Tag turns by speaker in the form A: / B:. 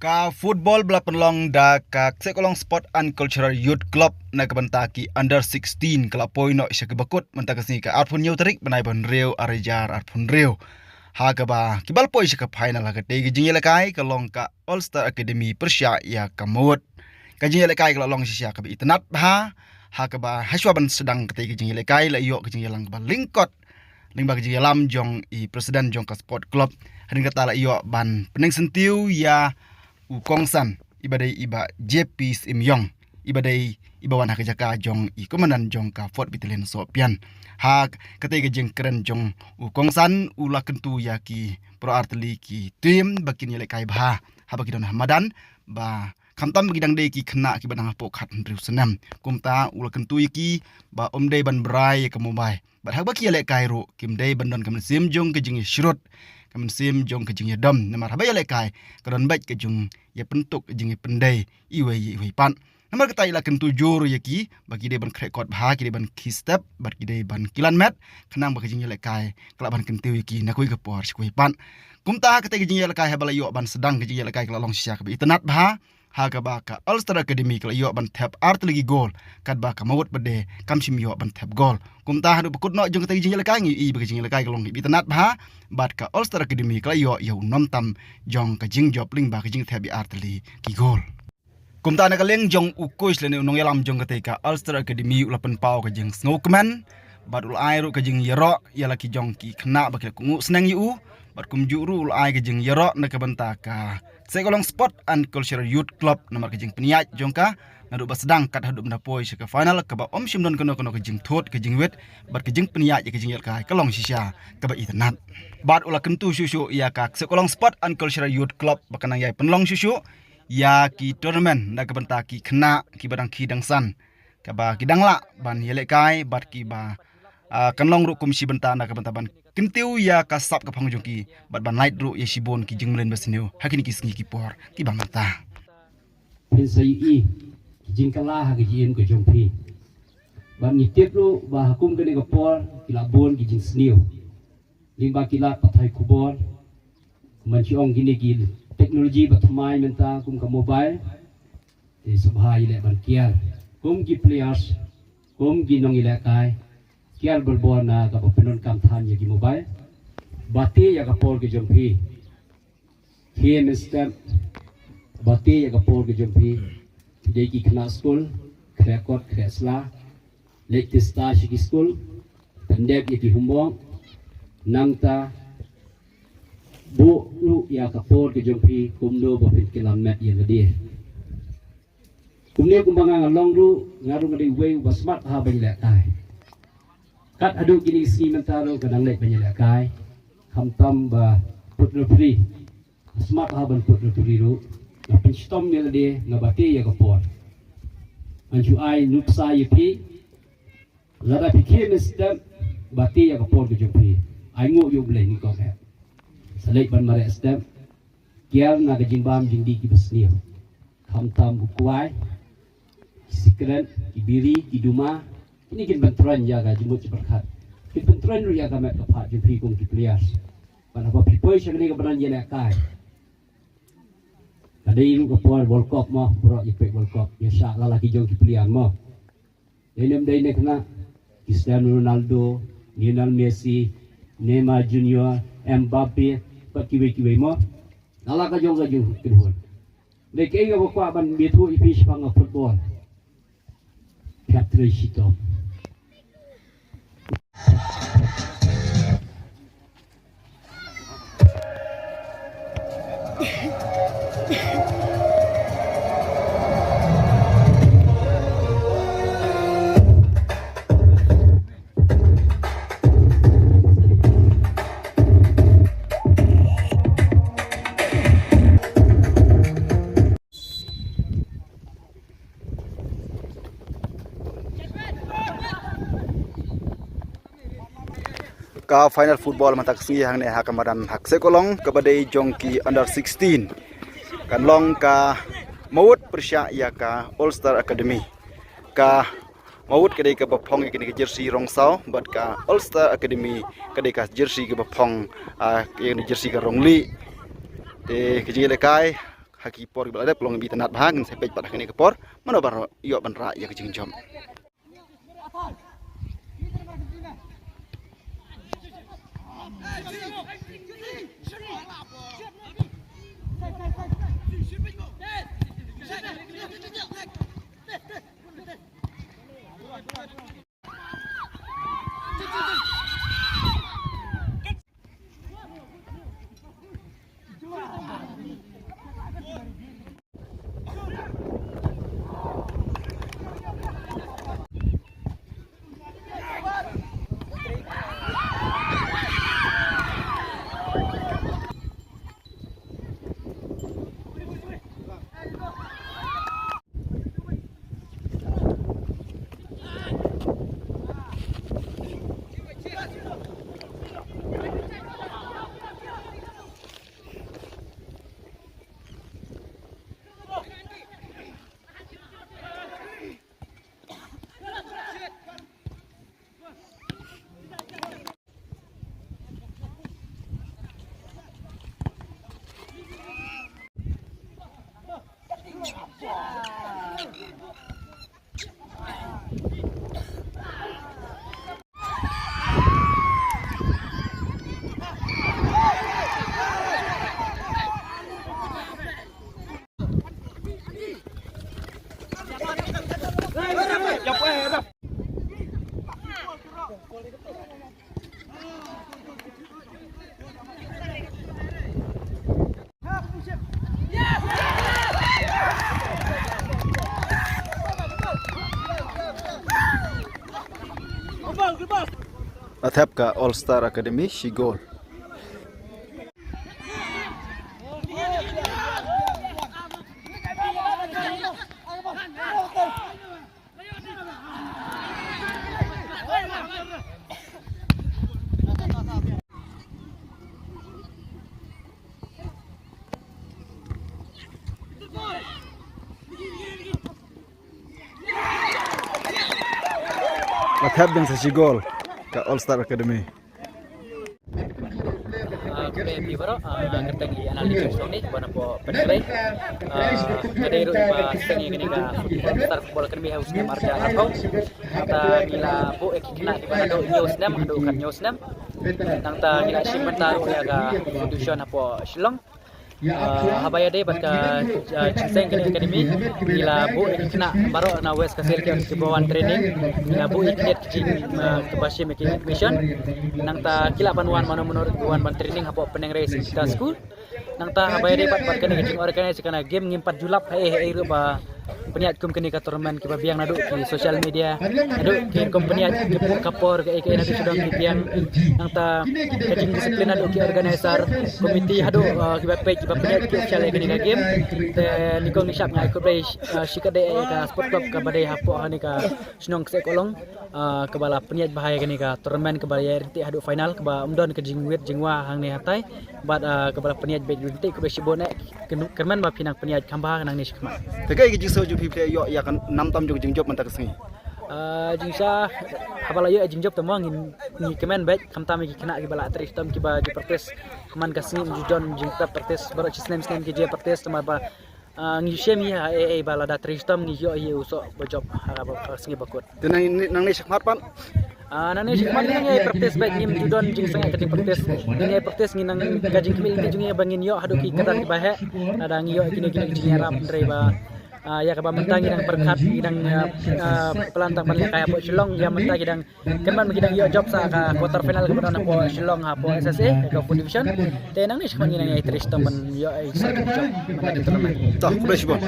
A: Ka football bela penlong da ka sekolong sport and cultural youth club na kabantaki under 16 kala poino isya kebakut mentakasni ka arpun new tarik benai ban reu arejar arpun reu ha ka ba kibal poi isya ka final ha ka tegi jingela kai kalong ka All Star Academy Persya ya kamut ka jingela kai kala long sisya ka bi itnat ha ka ba haswa ban sedang ka tegi jingela kai la yo ka jingela ka lingkot limba ka jingelam jong i presiden jong ka sport club hadin kata la yo ban pening sentiu ya Ukongsan ibadai iba JP Simyong ibadai iba wana kejaka jong i komandan jong ka Fort Battalion Sopian ha ketika jeng keren jong Ukongsan ula kentu ya ki pro arteli ki tim bakin yele kai bah ha bagi don Hamadan ba kamtam bagi dang dei ki kena ki badang apok khat riu senam kumta ula kentu ki ba omdei ban brai ke Mumbai ba ha bagi yele kai ro kim dei bandon kam sim jong ke jing shrut kamen sim jong ke jing dom namar habaya lekai kadon baik ke jong ya pentuk jing pendai iwe pan namar kata ila kentu jur ya ki bagi de ban krekot bah ki de ban ki step bagi de ban kilan met kenang bagi jing lekai kala ban kentu ki na koi ke por skoi pan kumta kata jing lekai habala yo ban sedang ke jing lekai kala long sia ke itnat bah ha ka ba ka All Star Academy kala yo ban tap art lagi gol kat ba ka mawut bede kam sim yo ban tap gol kumta hadu bekut no jong kata jing lekai ngi i bagi jing lekai kalong bi tanat bah bat ka All Star Academy kala yo nom tam jong ka jing job ling ba ka jing tap bi art li ki gol kumta na kaleng jong ukuis le nong yalam jong kata ka All Star Academy ulapan pau ka jing snowman bat ul ai ru ka jing yero yala ki jong ki khna ba ka kungu senang yu bat kum juru ul ai ka jing yero na ka banta ka sekolong sport and cultural youth club nomor kejing peniat jongka nadu basdang kat hadu benda poi ke final ke ba om simdon kono kejing thot kejing wet bat kejing peniat kejing yel kai kalong sisya ke ba itnat bat ula kentu susu ya ka sekolong sport and cultural youth club bakanang yai penlong susu ya ki tournament na ke benta ki khna ki badang ki dangsan ke ba ki dangla ban yele kai bat ki ba kanlong ru kumsi benta na ke benta ban kentiu ya kasap ke pangjong ki bat ban light ru ya sibon ki jinglen basneu hakini ki sngi ki por ki bangata
B: pensai i jingkala ha ki jin ko jongpi ban ni tep ru ba hakum ke ne ko por ki la bon ki jing sneu limba ki la pathai kubor man chi ong gini ki teknologi batmai menta kum ka mobile e subhai le ban kiar kum ki players kum ki nong ile kai kial berbon na ka penon kam than ya ki mobile bati ya ka por ke jompi here step bati ya ka por ke jompi de ki khna school krekot kresla lekte sta ki school tandek ki humbong nangta bu lu ya ka por ke jompi kumdo ba fit kilomet ya gede kumne kumbanga ngalong ru ngaru ngadi way ba smart ha ba ile kai kat adu kini ski mentaro kadang lek penyelakai hamtam ba putri smart haban putri ru na pinstom ne de ngabati ya kapor anju ai nupsa yipi zara pikir mestem bati ya kapor ke jompi ai ngo yo blai ni ko ka salai ban mare stem kial na jimbam jindi ki besnio hamtam bukwai sikren kibiri kiduma ini kin benturan jaga jumut berkat kin benturan ru jaga mek kapat jumpi kum ki players pada apa people syagni ka banan jena kai kada iru ka por world cup mo pro ipek world cup ya sha lalaki jong ki player mo denem dai ne kena Cristiano Ronaldo Lionel Messi Neymar Junior Mbappe pakiwe mo lalaka jong ga jong kinhon le ke ga ko ban betu ipi pang football Patricio
A: ka final football matak si hang ne hakamadan hak sekolong kabadai jongki under 16 kan long ka mawut persya ya ka All Star Academy ka mawut kadai ka bapong ke jersey rongsau bat ka All Star Academy kadai ka jersey ke bapong ke jersey ka rongli te ke jile kai haki por bala de pelong bi tanat bahang sepej pada kini ke por mana bar yo ban ra ya kejing jom Athap ka All Star Academy Shigol. Athap din sa Shigol ka All Star Academy.
C: Kami bibaro ngerteng i analisis ni bana po penilai ada iru pa stengi gini ka Star Football Academy House na marja atau ta gila bu ekina di bana do news nam do kan news nam tang ta gila simentar ya ga institution apo Shillong habaya de bat ka Chinseng Academy gila bu ekina baro na West Kasir ke kebawan training gila bu iknet jing ke Bashi making mission nang ta gila banwan mano menurut wan ban training apo peneng race kita school nang ta habaya de bat bat kene jing organisasi kana game ngimpat julap iru ba peniat kum kini ka tournament ke babiang nadu di social media nadu ke kompeniat ke kapor ke nadu sedang di tiang nang ta kajing disiplin nadu ke organizer komiti hadu ke page ke peniat ke official kini ka game te nikong nisap nya ikut play shikade ka sport club ka badai hapo hani ka snong sekolong ke bala peniat bahaya kini ka tournament ke bala rinti hadu final ke ba umdon ke jingwit jingwa hang ni hatai bat ke bala peniat bet rinti ke besibone kerman ba pinang peniat kamba nang ni shikma
A: Tekai kejing so ju people yo ya kan 6 tam jung jing job mentak sengi.
C: Jingsa habala yo jing job tamo ngi kemen bet kamtam ki kena ki bala atris tam ki ba di pertes keman kasni jujon jing tap pertes baro chisnem ki je pertes tama ba ngi shemi bala da atris tam ngi yo uso bojob harap sengi bakut.
A: Tenang nang ni sakmat pan.
C: Nang ni sikmat ngi pertes bet ngim judon jing sengi kati pertes ngi pertes ngi nang gajing kemil ngi jungi bangin yo hadu ki katan ki bahe ada ngi yo kini jing harap ndrei ba ya kaba mentang idang perkat idang pelantang paling kaya po Shillong ya mentang idang keman magidang yo job sa ka quarter final kemudian na po Shillong ha po SSA ka po division tenang ni sikman idang ay tristom man yo ay sa job man tournament
A: Toh, kubes bon.